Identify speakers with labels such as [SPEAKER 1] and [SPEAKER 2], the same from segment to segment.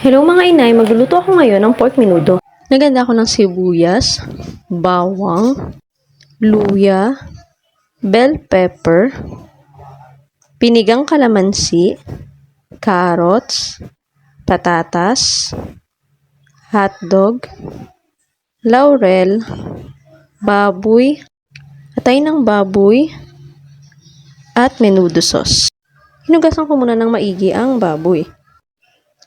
[SPEAKER 1] Hello mga inay, magluluto ako ngayon ng pork menudo. Naganda ako ng sibuyas, bawang, luya, bell pepper, pinigang kalamansi, carrots, patatas, hotdog, laurel, baboy, atay ng baboy, at menudo sauce. Hinugasan ko muna ng maigi ang baboy.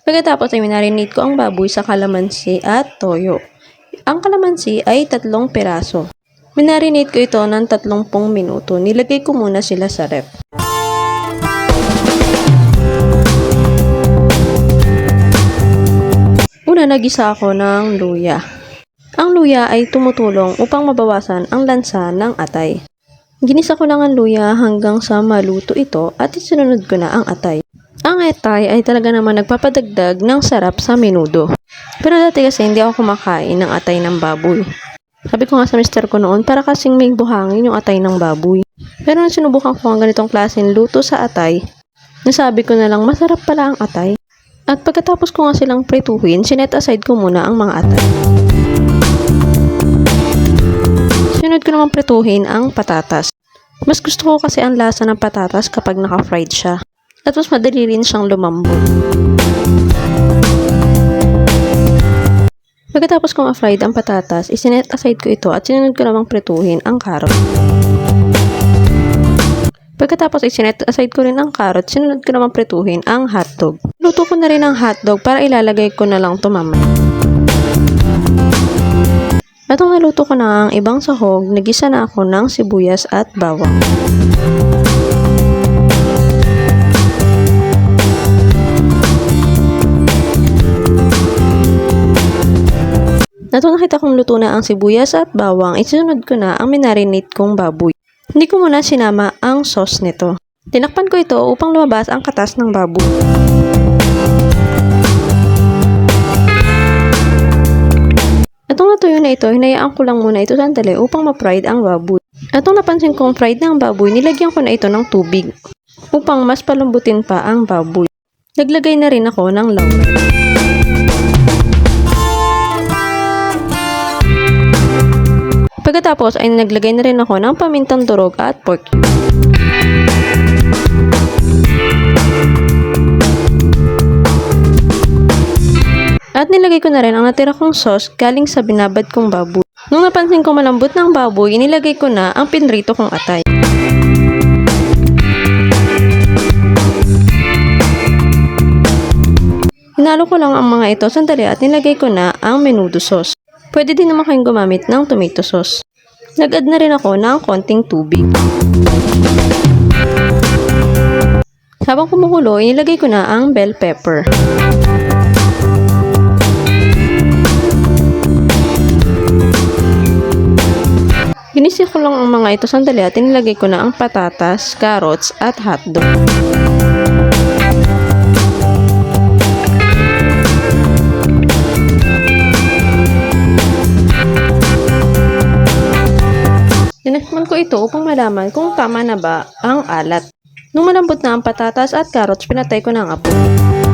[SPEAKER 1] Pagkatapos ay minarinate ko ang baboy sa kalamansi at toyo. Ang kalamansi ay 3 piraso. Minarinate ko ito ng 30 minuto. Nilagay ko muna sila sa ref. Una, nagisa ako ng luya. Ang luya ay tumutulong upang mabawasan ang lansa ng atay. Ginisa ko lang ang luya hanggang sa maluto ito at isinunod ko na ang atay. Ang atay ay talaga naman nagpapadagdag ng sarap sa menudo. Pero dati kasi hindi ako kumakain ng atay ng baboy. Sabi ko nga sa mister ko noon, para kasing may buhangin yung atay ng baboy. Pero nung sinubukan ko ang ganitong klaseng luto sa atay, nasabi ko na lang masarap pala ang atay. At pagkatapos ko nga silang prituhin, sinet aside ko muna ang mga atay. Sunod ko naman prituhin ang patatas. Mas gusto ko kasi ang lasa ng patatas kapag naka-fried siya. At mas madali rin siyang lumambot. Pagkatapos kong fried ang patatas, isinet aside ko ito at sinunod ko namang prituhin ang carrot. Pagkatapos isinet aside ko rin ang carrot, sinunod ko namang prituhin ang hotdog. Luto ko na rin ang hotdog para ilalagay ko na lang ito mamaya. At nung naluto ko na ang ibang sahog, nagisa na ako ng sibuyas at bawang. At nung nakita kong luto na ang sibuyas at bawang, isunod ko na ang minarinate kong baboy. Hindi ko muna sinama ang sauce nito. Tinakpan ko ito upang lumabas ang katas ng baboy. At nung natuyo na ito, hinayaan ko lang muna ito sandali upang ma-fried ang baboy. At nung napansin kong fried na ang baboy, nilagyan ko na ito ng tubig upang mas palambutin pa ang baboy. Naglagay na rin ako ng laurel. Pagkatapos ay naglagay na rin ako ng pamintang durog at pork cube. At nilagay ko na rin ang natira kong sauce galing sa binabad kong baboy. Nung napansin ko malambot ng baboy, inilagay ko na ang pinrito kong atay. Hinalo ko lang ang mga ito sandali at nilagay ko na ang menudo sauce. Pwede din naman kayong gumamit ng tomato sauce. Nag-add na rin ako ng konting tubig. Habang kumukulo, inilagay ko na ang bell pepper. Ginisi ko lang ang mga ito sandali at inilagay ko na ang patatas, carrots at hotdog. Tinakman ko ito upang malaman kung tama na ba ang alat. Nung malambot na ang patatas at carrots, pinatay ko na ang apoy.